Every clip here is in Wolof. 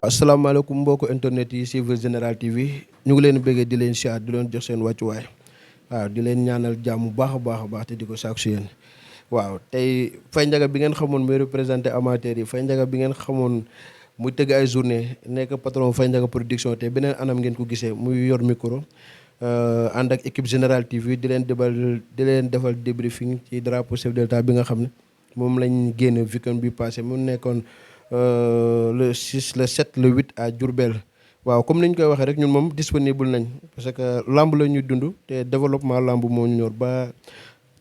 asalaamaaleykum mbokku internet yi suivre Général TV ñu ngi leen bëggee di leen siyaar di leen jox seen wàccuwaay waaw di leen ñaanal jàmm bu baax a baax te di ko sàkku si yéen waaw tey Faye Ndiaga bi ngeen xamoon muy représenté amateur yi Faye Ndiaga bi ngeen xamoon muy tëgg ay journée nekk patron Faye Ndiaga production te beneen anam ngeen ko gisee muy yor micro ànd ak équipe Général TV di leen defal débriefing ci drapeau chef de l'État bi nga xam ne moom lañ génn weekend bi passé mu nekkoon le 6 le 7 le 8 à Diourbel waaw comme ni ñu koy waxee rek ñun moom disponible nañ parce que lamb la ñuy dund te développement lamb moo ñu ñor ba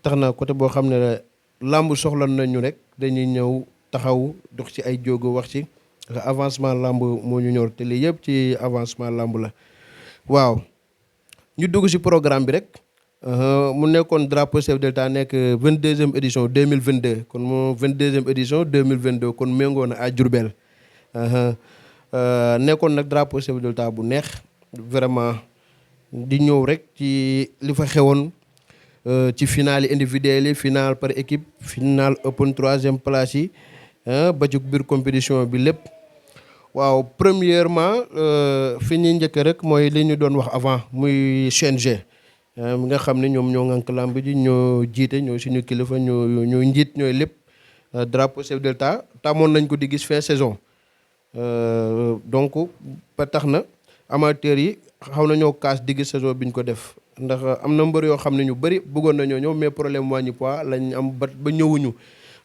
tax na côté boo xam ne lamb soxla nañu rek dañuy ñëw taxaw dox ci ay jógo wax ci avancement lamb moo ñu ñor te lii yëpp ci avancement lamb la waaw ñu dugg ci programme bi rek mu nekkoon drapeau chef de l'État nekk 22e édition 2022 kon moom 22e édition 2022 kon méngoo na à Diourbel nekkoon nag drapeau chef de l'État bu neex vraiment di ñëw rek ci li fa xewoon ci finale yi individuel yi finale par équipe finale open 3e place yi ba ci biir compétition bi lépp waaw premièrement fi ñuy njëkk rek mooy li ñu doon wax avant muy CNG mi nga xam ne ñoom ñoo ŋànk lamb ji ñoo jiite ñoo suñu kilifa ñoo njiit ñooy lépp drapeau chef de l'État tàmmoon nañ ko di gis fin saison donc ba tax na amateurs yi xaw nañoo kaas digg saison bi ñu ko def ndax am na mbër yoo xam ne ñu bëri bëggoon nañoo ñëw mais problème wàññi poids lañ am ba ñëwuñu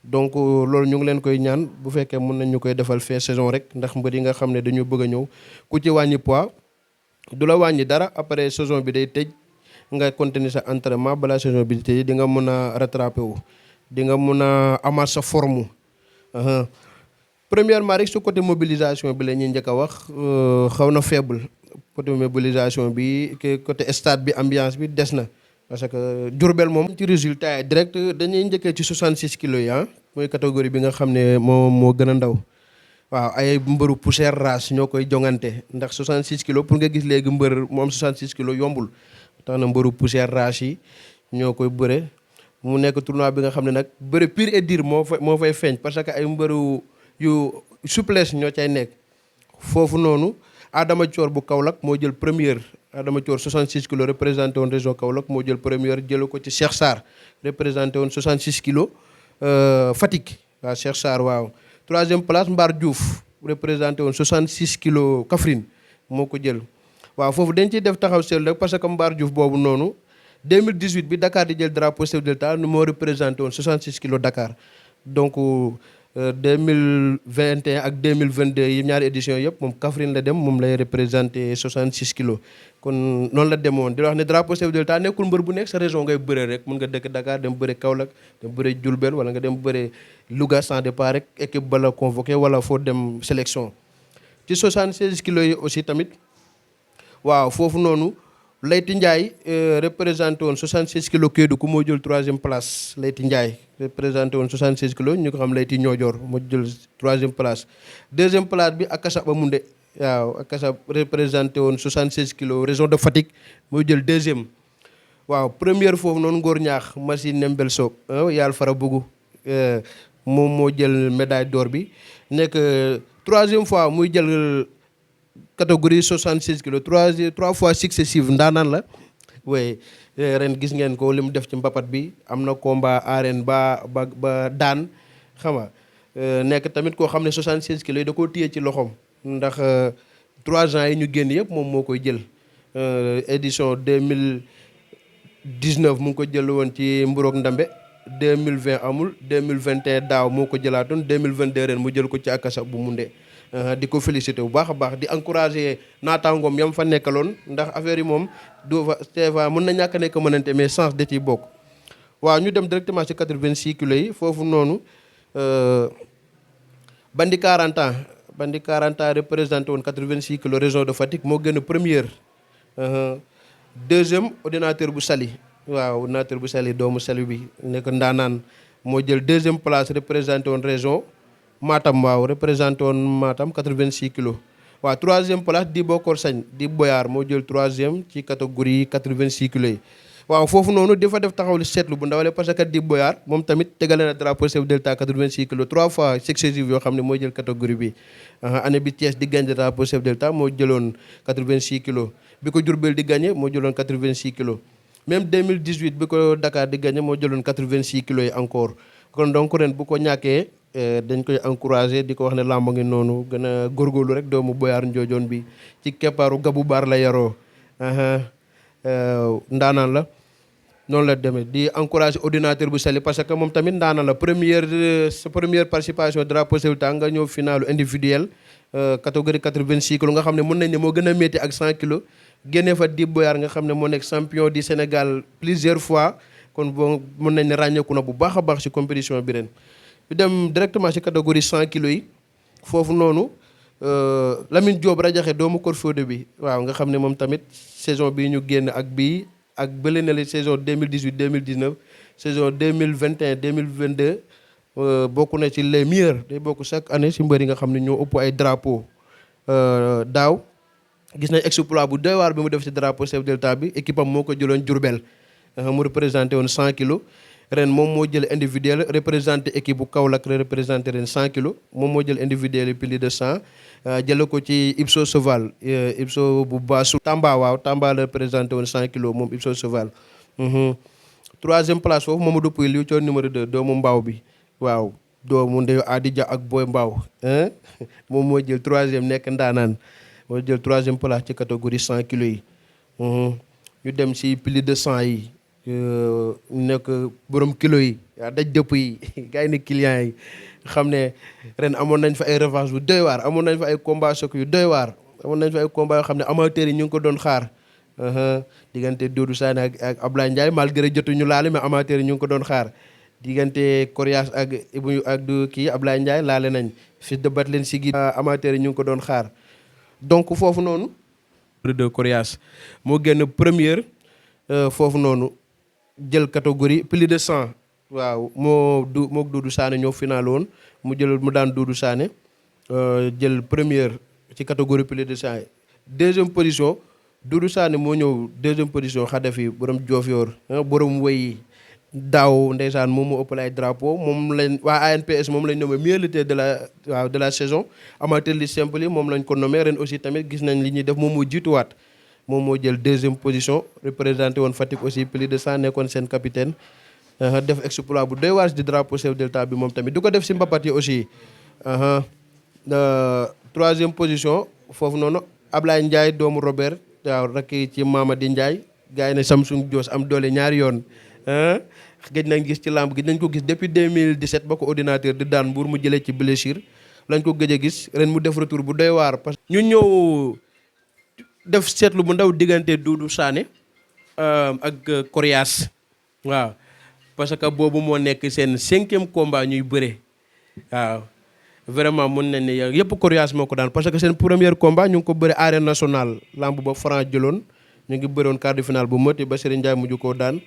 donc loolu ñu ngi leen koy ñaan bu fekkee mën nañ ñu koy defal fin saison rek ndax mbër yi nga xam ne dañu bëgg a ñëw ku ci wàññi poids du la wàññi dara après saison bi day tëj nga continuer sa entraînement balaa saison bi tey di nga mën a rattraper wu di nga mën a amaat sa forme premièrement rek su côté mobilisation bi la ñuy njëkk a wax xaw na faible côté mobilisation bi côté stade bi ambiance bi des na parce que Diourbel moom ci résultat yi direct dañuy njëkkee ci 66 kilos yi mooy catégorie bi nga xam ne moo gën a ndaw waaw ay mbëru poussière race ñoo koy jongante ndax 66 kilos pour nga gis léegi mbër mu am 66 kilos yombul tax na mbëru poussière race yi ñoo koy bëre mu nekk tournoi bi nga xam ne nag bëre pur et dur moo fay feeñ parce que ay mbëru yu souplesse ñoo cay nekk foofu noonu Adama Thior bu Kaolack moo jël première Adama Thior 66 kilos représenté woon région Kaolack moo jël première jël ko ci Cheikh Sarr représenté woon 66 kilos Fatick waaw Cheikh Sarr waaw 3e place Mbar Diouf représenté woon 66 kilos Kaffrine moo ko jël waaw foofu dañ ciy def taxaw seetlu rek parce que Mbar Diouf boobu noonu 2018 bi Dakar di jël drapeau chef de l'État moo représenté woon 66 kilos Dakar donc 2021 ak 2022 yi ñaari édition yëpp moom Kaffrine la dem moom lay représenté 66 kilos kon noonu la demoon di wax ne drapeau chef de l'État nekkul mbër bu nekk sa région ngay bëre rek mun nga dëkk Dakar dem bëre Kaolack dem bëre Diourbel wala nga dem bëre Louga sans départ rek équipe ba la convoqué wala foo dem sélection ci 76 kilos yi aussi tamit waaw foofu noonu Leyti Ndiaye représenté woon 66 kilos Kédougou moo jël 3e place Leyti Ndiaye représenté woon 66 kilos ñu ko xam Leyti Niodior moo jël 3e place 2e place bi Akassa Bamoundé waaw Akassa représenté woon 76 kilos région de Fatick moo jël 2e waaw première foofu noonu Ngor Ñaax Machine Nembel Sob yàlla fara bugu moom moo jël médaille d'or bi nekk 3e fois muy jël catégorie 66 kilos 3 fois successive ndaanaan la waaye ren gis ngeen ko li mu def ci mbapat bi am na combat arène ba daan xam nga nekk tamit koo xam ne 76 kilos yi da koo téye ci loxoom ndax 3 ans yi ñu génn yëpp moom moo koy jël édition 2019 mu ngi ko jël woon ci Mburoog Ndambe 2020 amul 2021 daaw moo ko jëlaatoon 2022 ren mu jël ko ci Akassa Bamoundé di ko félicité bu baax a baax di encouragé naataangoom yam fa nekkaloon ndax affaire yi moom du fa teeva mën na ñàkk a nekk mënante mais sens da ciy bokk waaw ñu dem directement ci 86 kilos yi foofu noonu Bandi 40 ans représenté woon 86 kilos région de Fatick moo gën a première 2e ordinateur bu Saly waaw ordinateur bu Saly doomu Saly bi nekk ndaanaan moo jël 2e place représenté woon région Matam waaw représenté woon Matam 86 kilos waaw 3e place Dibokor Sagne di Boyar moo jël 3e ci catégorie 86 kilos yi waaw foofu noonu dafa def taxaw li seetlu bu ndawale parce que Dib Boyar moom tamit tegale na drapeau chef de l'État 86 kilos 3 fois successives yoo xam ne mooy jël catégorie bi année bi Thiès di gagné drapeau chef de l'État moo jëloon 86 kilos bi ko Diourbel di gagné moo jëloon 86 kilos même 2018 bi ko Dakar di gagné moo jëloon 86 kilos yi encore kon donc ren bu ko ñàkkee dañ koy encouragé di ko wax ne làmb ngi noonu gën a góorgóorlu rek doomu Boyar Njoojoon bi ci keppaaru Gabu Baar la yaroo ndaanaan la noonu la demee di encouragé ordinateur bu Saly parce que moom tamit ndaanaan la sa première participation drapeau chef de l'État nga ñëw finalu individuel catégorie 86 kilos nga xam ne mën nañ ne moo gën a métti ak 100 kilos génnee fa Dib Boyar nga xam ne moo nekk champion du Sénégal plusieurs fois kon boo mën nañ ne ràññeeku na bu baax a baax ci compétition bi ren ñu dem directement ci catégorie 100 kilos yi foofu noonu Lamine Diop rajaxe doomu Kor Fodé bi waaw nga xam ne moom tamit saison bii ñu génn ak bii ak bële na la saison 2018 2019 saison 2021 2022 bokk na ci les meilleurs day bokk chaque année ci mbër yi nga xam ne ñoo ëpp ay drapeau daaw gis nañ exploit bu doy waar bi mu def ci drapeau chef de l'État bi équipe am moo ko jëloon Diourbel mu représenté woon 100 kilos ren moom moo jël individuel représenté équipe bu Kaolack représenté ren 100 kilos moom moo jël individuel yi plus de 100 jële ko ci Ipso Cheval Ipso bu baasu Tamba waaw Tamba la représenté woon 100 kilos moom Ipso Cheval troisième place foofu Mamadou Pouy liu coon numéro 2 doomu mbaaw bi waaw doomu ndeyu Adija ak Boy Mbaaw moom moo jël troisième nekk ndaanaan moo jël troisième place ci catégorie 100 kilos yi ñu dem ci plus de 100 yi nekk borom kilo yi yaa daj dëpp yi gars yi ne clients yi xam ne ren amoon nañ fa ay revanche bu doy waar amoon nañ fa ay combat choc yu doy waar amoon nañ fa ay combat yoo xam ne amateurs yi ñu ngi ko doon xaar diggante Doudou Sané ak Ablaye Ndiaye malgré jotuñu laale mais amateurs yi ñu ngi ko doon xaar diggante Coriace ak Ibou ak du kii Ablaye Ndiaye laale nañ fils de bat leen si gi amateurs yi ñu ngi ko doon xaar donc foofu noonu de Coriace moo génn première foofu noonu jël catégorie plus de 100 waaw moo Doudou Sané ñoo final woon mu daan Doudou Sané jël première ci catégorie plus de 100 deuxième position Doudou Sané moo ñëw deuxième position Xadafi borom Diofior borom wéy daaw ndeysaan moom moo ëppal ay drapeau moom lañ waa ANPS moom lañ nommé meilleur lutteur de la saison amateur li simple yi moom lañ ko nommé ren aussi tamit gis nañ li ñuy def moom moo jiituwaat moom moo jël deuxième position représenté woon Fatick aussi plus de 100 nekkoon seen capitaine def exploit bu doy waar di drapeau chef de l'État bi moom tamit du ko def si mbapat yi aussi troisième position foofu noonu Ablaye Ndiaye doomu Robert waaw rakk ci Mamadi Ndiaye gars yi ne Samsung Dios am doole ñaari yoon gëj nañ gis ci lamb gi nañ ko gis depuis 2017 ba ko ordinateur di daan Mbour mu jëlee ci blessure lañ ko gëj a gis ren mu def retour bu doy waar parce que ñu ñëw def seetlu bu ndaw diggante Doudou Sané ak Coriace waaw parce que boobu moo nekk seen 5e combat ñuy bëre waaw vraiment mën nañ ne yëpp Coriace moo ko daan parce que seen premier combat ñu ngi ko bëre arène nationale lamb ba Franc jëloon ñu ngi bëroon quart de finale bu mëti ba Serigne Ndiaye mujj koo daan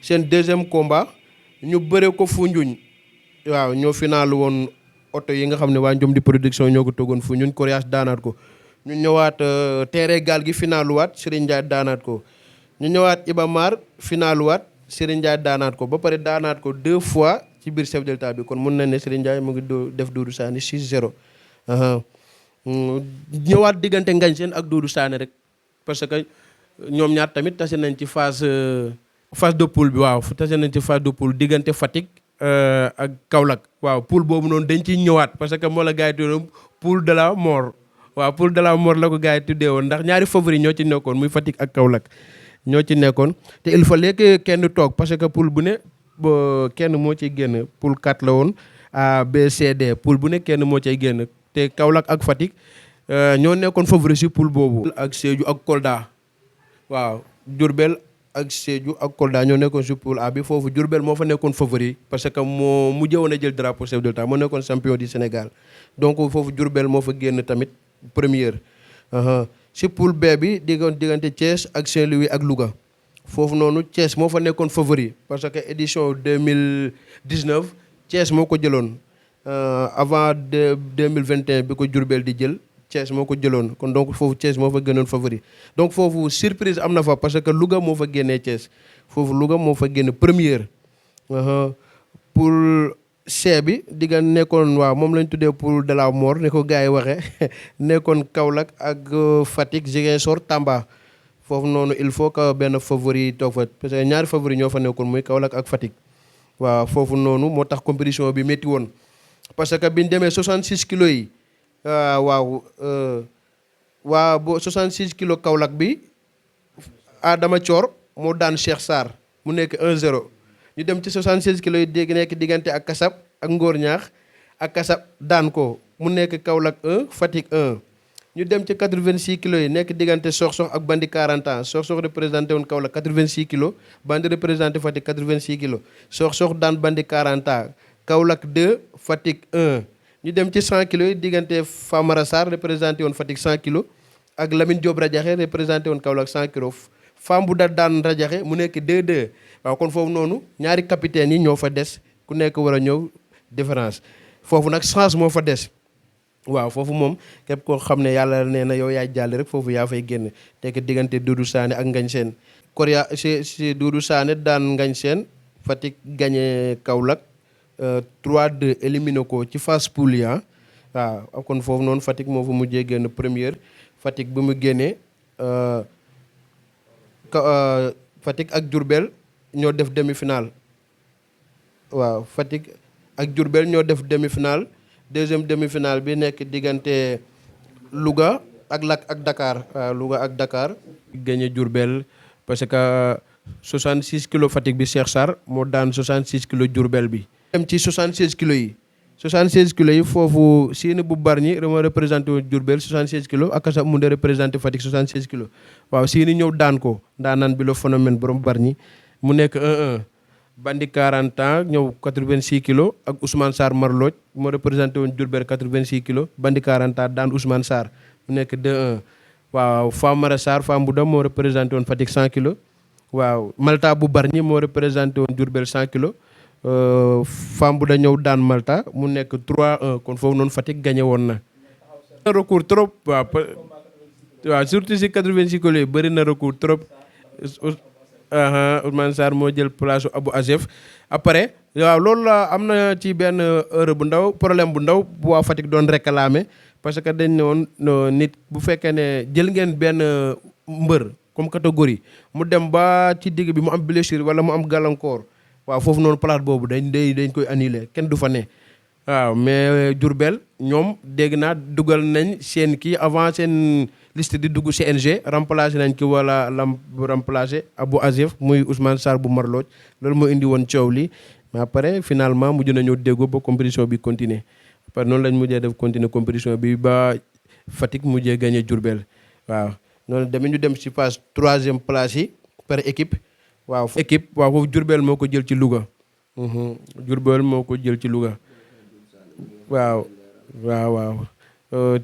seen deuxième combat ñu bëre ko Foundiougne waaw ñoo final woon oto yi nga xam ne waa Njom di production ñoo ko toogoon Foundiougne Coriace daanaat ko ñu ñëwaat terrain gaal gi finaluwaat Serigne Ndiaye daanaat ko ñu ñëwaat Iba Mar finaluwaat Serigne Ndiaye daanaat ko ba pare daanaat ko 2 fois ci biir chef de l'État bi kon mën na ne Serigne Ndiaye mu ngi def Doudou Sané 6-0 ñëwaat diggante Ngagne Sène ak Doudou Sané rek parce que ñoom ñaar tamit tase nañ ci phase de poule bi waaw tase nañ ci phase de poule diggante Fatick ak Kaolack waaw poule boobu noonu dañ ciy ñëwaat parce que moo la gars yi tuddoon poule de la mort waaw poule de la mort la ko gars yi tuddee woon ndax ñaari favori ñoo ci nekkoon muy Fatick ak Kaolack ñoo ci nekkoon te il fallait que kenn toog parce que poule bu ne kenn moo ciy génn poule 4 la woon A B C D poule bu ne kenn moo ciy génn te Kaolack ak Fatick ñoo nekkoon favori si poule boobu. ak Sédhiou ak Kolda waaw Diourbel ak Sédhiou ak Kolda ñoo nekkoon si poule A bi foofu Diourbel moo fa nekkoon favori parce que moo mujjee woon a jël drapeau chef de l'État moo nekkoon champion du Sénégal donc foofu Diourbel moo fa génn tamit première. si poule B bi diggante Thiès ak Saint-Louis ak Louga foofu noonu Thiès moo fa nekkoon favori parce que édition 2019 Thiès moo ko jëloon avant 2021 bi ko Diourbel di jël Thiès moo ko jëloon kon donc foofu Thiès moo fa gënoon favori donc foofu surprise am na fa parce que Louga moo fa génnee Thiès foofu Louga moo fa génn première pour C bi digga nekkoon waaw moom lañ tuddee poule de la mort ni ko gars yi waxee nekkoon Kaolack ak Fatick Ziguinchor Tamba foofu noonu il faut que benn favori toog fa parce que ñaari favori ñoo fa nekkoon muy Kaolack ak Fatick waaw foofu noonu moo tax compétition bi métti woon parce que biñ demee 66 kilos yi waaw waa bo 66 kilos Kaolack bi Adama Thior moo daan Cheikh Sarr mu nekk 1-0 ñu dem ci 76 kilos yi dégg nekk diggante ak Kasab ak Ngor Ñaax ak Kasab daan ko mu nekk Kaolack 1 Fatick 1 ñu dem ci 86 kilos yi nekk diggante Sox-Sox ak Bandi 40 ans Sox-Sox représenté woon Kaolack 86 kilos Bandi représenté Fatick 86 kilos Sox-Sox daan Bandi 40 ans Kaolack 2 Fatick 1 ñu dem ci 100 kilos yi diggante Famara Sarr représenté woon Fatick 100 kilos ak Lamine Diop Radiakhé représenté woon Kaolack 100 kilos Fambouda daan Radiakhé mu nekk 2-2 waaw kon foofu noonu ñaari capitaine yi ñoo fa des ku nekk war a ñëw différence foofu nag chance moo fa des waaw foofu moom képp koo xam ne yàlla nee na yow yaay jàll rek foofu yaa fay génn tekk diggante Doudou Sané ak Ngagne Sène Korea si Doudou Sané daan Ngagne Sène Fatick gagné Kaolack 3-2 éliminé ko ci phase poule yi waaw kon foofu noonu Fatick moo fa mujjee génn première Fatick bi mu génnee Fatick ak Diourbel ñoo def demi-finale waaw Fatick ak Diourbel ñoo def demi-finale deuxième demi-finale bi nekk diggante Louga ak Dakar waaw Louga ak Dakar gagné Diourbel parce que 66 kilos Fatick bi Cheikh Sarr moo daan 66 kilos Diourbel bi dem ci 76 kilos yi 76 kilos yi foofu Sine bu Bargny moo représenté woon Diourbel 76 kilos ak Kasab mu de représenté Fatick 76 kilos waaw Sine ñëw daan ko daanaan bi le phénomène borom Bargny mu nekk 1-1 Bandi 40 ans ñëw 86 kilos ak Ousmane Sarr Marloj moo représenté woon Diourbel 86 kilos Bandi 40 ans daan Ousmane Sarr mu nekk 2-1 waaw Famara Sarr Fambouda moo représenté woon Fatick 100 kilos waaw Malta bu Bargny moo représenté woon Diourbel 100 kilos Fambouda ñëw daan Malta mu nekk 3-1 kon foofu noonu Fatick gagné woon na. recours trop waaw surtout si 86 kilos yi bëri na recours trop. Ousmane Sarr moo jël place Abou Azef après waaw loolu la am na ci benn heure bu ndaw problème bu ndaw bu waa Fatick doon réclamer parce que dañ ne woon nit bu fekkee ne jël ngeen benn mbër comme catégorie mu dem ba ci digg bi mu am blessure wala mu am gàllankoor waaw foofu noonu place boobu dañ koy annuler kenn du fa ne waaw mais Diourbel ñoom dégg naa dugal nañ seen kii avant seen liste di dugg CNG remplacé nañ ki wala remplacé Abou Azef muy Ousmane Sarr bu Marloj loolu moo indi woon coow li mais après finalement mujj nañoo déggoo ba compétition bi continuer après noonu lañ mujjee def continuer compétition bi ba Fatick mujjee gagné Diourbel waaw noonu tamit ñu dem ci phase 3e place yi par équipe waaw foofu Diourbel moo ko jël ci Louga Diourbel moo ko jël ci Louga waaw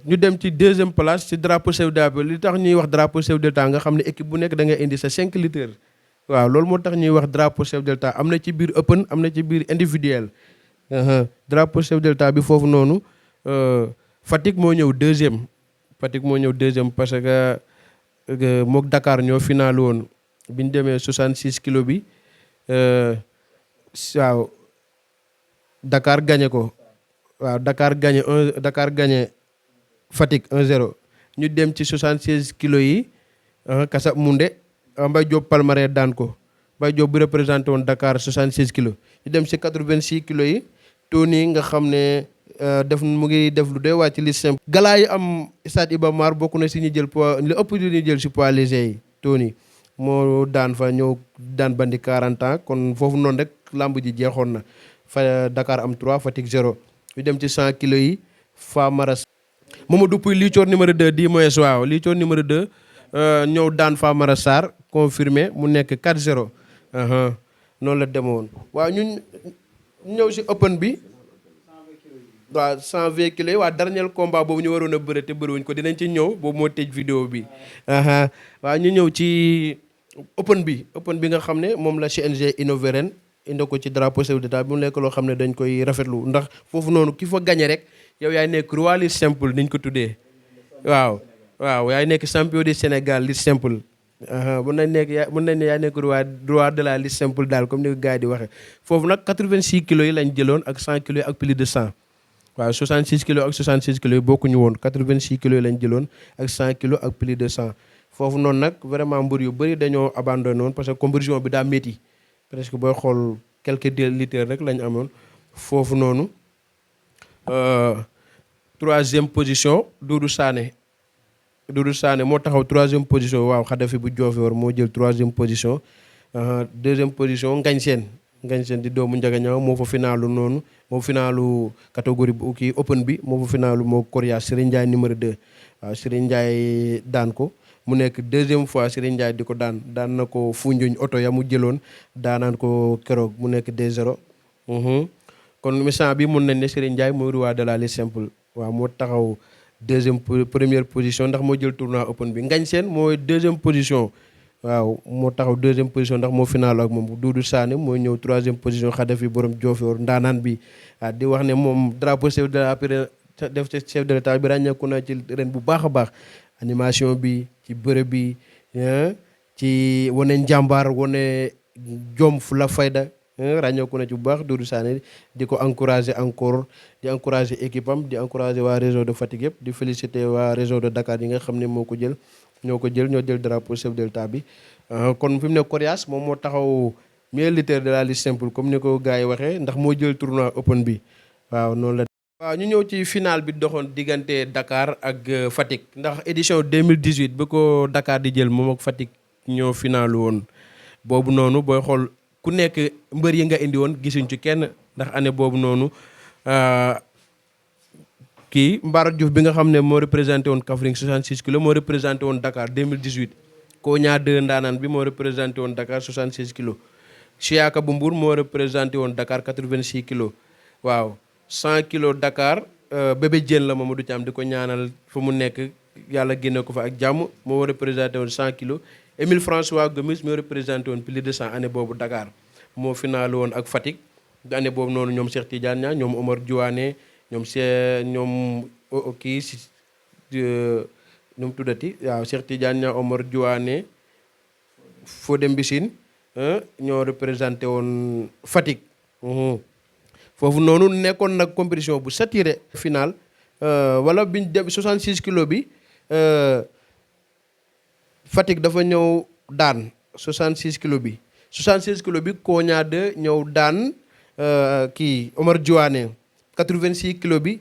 ñu dem ci 2e place ci drapeau chef de l'État li tax ñuy wax drapeau chef de l'État nga xam ne équipe bu nekk da ngay indi sa 5 litres waaw loolu moo tax ñuy wax drapeau chef de l'État am na ci biir open am na ci biir individuel drapeau chef de l'État bi foofu noonu Fatick moo ñëw 2e parce que mook Dakar ñoo final woon bi ñu demee 66 kilos bi waaw Dakar gagné ko waaw Dakar gagné Fatick 1-0 ñu dem ci 76 kilos yi Kasab Moundé Mbaye Diop Palmarin daan ko Mbaye Diop bu représenté woon Dakar 76 kilos ñu dem ci 86 kilos yi Tony nga xam ne mu ngi def lu doy waa ci liste simple galaa yi am stade Iba Mar bokk na si ñu jël poids li ëpp li ñu jël si poids léger yi Tony moo daan fa ñëw daan Bandi 40 ans kon foofu noonu rek lamb ji jeexoon na fa Dakar am 3 Fatick 0 ñu dem ci 100 kilos yi Famara Mamadou Pouy Licoor numéro 2 10 moins waaw Licoor numéro 2 ñëw daan Famara Sarr confirmé mu nekk 4-0 noonu la demoon waaw ñun ñëw si open bi waaw 120 kilos yi waa dernier combat boobu ñu waroon a bëre te bëriwuñ ko dinañ ci ñëw boobu moo tëj vidéo bi waaw ñu ñëw ci open bi nga xam ne moom la CNG innové ren indi ko ci drapeau chef d'État bi mu nekk loo xam ne dañ koy rafetlu ndax foofu noonu ki fa gagné rek yow yaay nekk roi simple niñ ko tuddee waaw waaw yaay nekk champion du Sénégal lutte simple. mun nañ nekk yaa mun nañ ne yaa nekk roi de la lutte simple daal comme ni ko gars yi di waxee foofu nag 86 kilos yi lañ jëloon ak 100 kilos yi ak plus de 100 waaw 66 kilos ak 66 kilos yi bokkuñu woon 86 kilos yi lañ jëloon ak 100 kilos ak plus de 100 foofu noonu nag vraiment mbër yu bëri dañoo abandonné woon parce que compétition bi daa métti presque booy xool quelques lutteurs rek lañ amoon foofu noonu troisième position Doudou Sané moo taxaw troisième position waaw Xadafi bu Diofior moo jël troisième position deuxième position Ngañ Seen di doomu Njagañaaw moo fa finaalu noonu moo finaalu catégorie bu kii open bi moo fa finaalu moo Coriace Serigne Ndiaye numéro 2 waaw Serigne Ndiaye daan ko mu nekk deuxième fois Serigne Ndiaye di ko daan na ko Foundiougne oto ya mu jëloon daanaan ko keroog mu nekk 2-0 kon instant bi mun nañ ne Serigne Ndiaye mooy roi de la lutte simple waaw moo taxaw première position ndax moo jël tournoi open bi Ngañ Seen mooy deuxième position waaw moo taxaw deuxième position ndax moo final ak moom Doudou Sané mooy ñëw troisième position Xadafi borom Diofior ndaanaan bi waaw di wax ne moom drapeau chef de l'État def ci chef de l'État bi ràññeeku na ci ren bu baax a baax animation bi ci bërëb bi ci wane njàmbaar wane jom fu la fayda ràññeeku na ci bu baax Doudou Sané di ko encourager encore di encourager équipe am di encourager waa région de Fatick yëpp di féliciter waa région de Dakar yi nga xam ne ñoo jël drapeau chef de l'État bi kon fi mu ne Coriace moom moo taxaw meilleur lutteur de la lutte simple comme ni ko gars yi waxee ndax moo jël tournoi open bi waaw noonu la. waaw ñu ñëw ci final bi doxoon diggante Dakar ak Fatick ndax édition 2018 ba ko Dakar di jël moom ak Fatick ñoo finalu woon boobu noonu booy xool ku nekk mbër yi nga indi woon gisuñ ci kenn ndax année boobu noonu kii Mbara Diouf bi nga xam ne moo représenté woon Kaffrine 66 kilos moo représenté woon Dakar 2018 Koña 2 ndaanaan bi moo représenté woon Dakar 66 kilos Chiaka bu Mbour moo représenté woon Dakar 86 kilos waaw 100 kilos Dakar bébé Diène la Mamadou Thiam di ko ñaanal fa mu nekk yàlla génne ko fa ak jàmm moo représenté woon 100 kilos Émile François Gomis moo représenté woon plus de 100 année boobu Dakar moo final woon ak Fatick année boobu noonu ñoom Cheikh Tidiane Niang ñoom Omar Diouane ñoom kii si ñoom tuddati waaw Cheikh Tidiane Niang Omar Diouane Fodé Mbissine ñoo représenté woon Fatick foofu noonu nekkoon nag compétition bu saturé final wala biñ dem 66 kilos bi Fatick dafa ñëw daan 66 kilos bi 66 kilos bi Koña 2 ñëw daan kii Omar Diouane 86 kilos bi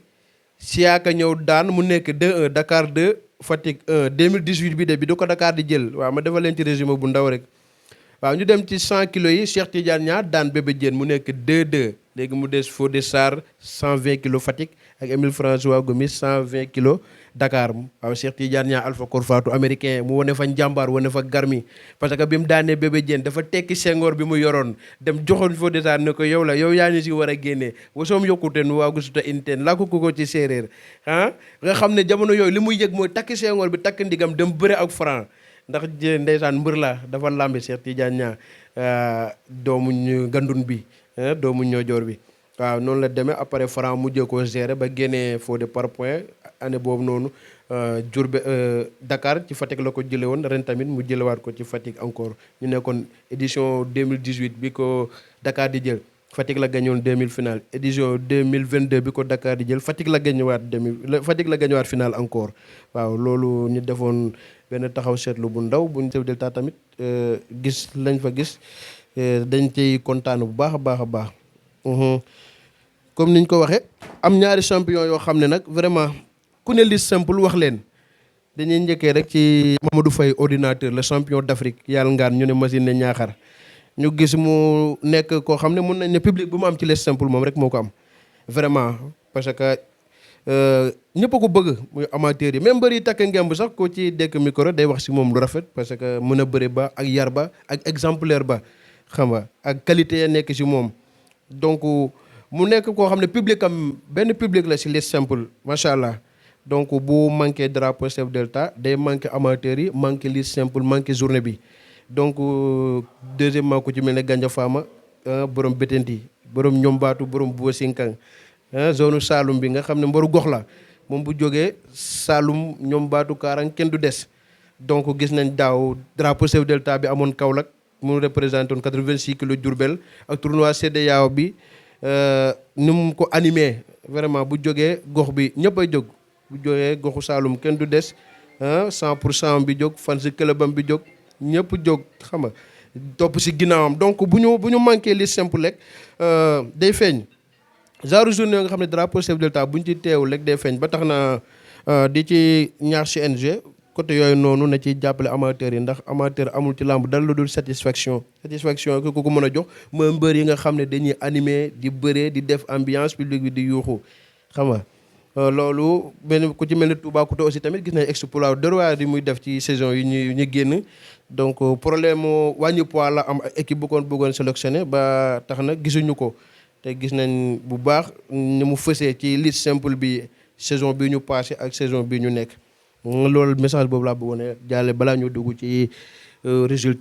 Siaka ñëw daan mu nekk 2-1 Dakar 2 Fatick 1 2018 bi de bi da ko Dakar di jël waaw ma defal leen ci résumé bu ndaw rek waaw ñu dem ci 100 kilos yi Cheikh Tidiane Niang daan Bébé Diène mu nekk 2-2 léegi mu des Fodé Sarr 120 kilos Fatick ak Émile François Gomis 120 kilos Dakar waaw Cheikh Tidiane Niang Alpha Korfatou américain mu wane fa njàmbaar wane fa garmi parce que bi mu daanee Bébé Diène dafa tekki sengoor bi mu yoroon dem joxoon Fodé Sarr ne ko yow yaa ñu si war a génnee wasoom yokkuten waagu suta inteen laa ko ci séeréer nga xam ne jamono yooyu li muy yëg mooy takki sengoor bi takk ndigam dem bëre ak Franc ndax ndeysaan mbër la dafa lambi Cheikh Tidiane Niang doomu ñu gandun bi doomu ñoojoor bi waaw noonu la demee après Franc mujjee ko gérer ba génnee Fodé par point année boobu noonu Dakar ci Fatick la ko jële woon ren tamit mu jëlewaat ko ci Fatick encore ñu nekkoon édition 2018 bi ko Dakar di jël Fatick la gañoon 2000 final édition 2022 bi ko Dakar di jël Fatick la gañewaat final encore waaw loolu ñu defoon benn taxaw seetlu bu ndaw bu ñu chef de l'État tamit gis lañ fa gis dañ ciy kontaan bu baax a baax a baax comme niñ ko waxee am ñaari champion yoo xam ne nag vraiment ku ne liste simple wax leen dañuy njëkkee rek ci Mamadou Faye ordinateur le champion d'Afrique yàlla ngaan ñu ne machine ne ñaaxar ñu gis mu nekk koo xam ne mun nañ ne public bu mu am ci liste simple moom rek moo ko am vraiment parce que ñëpp a ko bëgg muy amateur yi même mbër yi takk ngemb sax ko ci dekk micro day wax si moom lu rafet parce que mën a bëre ba ak yar ba ak exemplaire ba xam nga ak qualité ya nekk si moom donc mu nekk koo xam ne public am benn public la si liste simple macha allah donc bu manqué drapeau chef de l'État day manqué amateurs yi manqué liste simple manqué journée bi donc deuxièmement ku ci mel ne Ganja Fama borom Betenti borom ñombaatu borom Bouba Sinkang zone Saloum bi nga xam ne mbaru gox la moom bu jógee Saloum ñoom baatu Kaarang kenn du des. donc gis nañ daaw drapeau chef de l'État bi amoon Kaolack mu représenté woon 86 kilos Diourbel ak tournoi CEDEAO bi ni mu ko animé vraiment bu jógee gox bi ñëpp ay jóg bu jógee goxu Saloum kenn du des 100% bi jóg fan si clubam bi jóg ñëpp jóg xam nga topp si ginnaawam donc bu ñu manqué li simple rek day feeñ genre journée nga xam ne drapeau chef de l'État bu ñu ci teewul rek day feeñ ba tax na di ci ñaax CNG côté yooyu noonu na ci jàppale amateurs yi ndax amateur amul ci làmb dara lu dul satisfaction ku ko mën a jox mooy mbër yi nga xam ne dañuy animer di bëree di def ambiance public bi di yuuxu xam nga loolu benn ku ci mel ni Toubacouta aussi tamit gis nañ exploit dërwaay yi muy def ci saison yi ñu génn donc problème wàññi poids la am équipe bu ko bëggoon sélectionné ba tax na gisuñu ko te gis nañ bu baax ni mu fësee ci lutte simple bi saison bi ñu passé ak saison bi ñu nekk loolu message boobu laa bëggoon a jàlle balaa ñu dugg ci résultat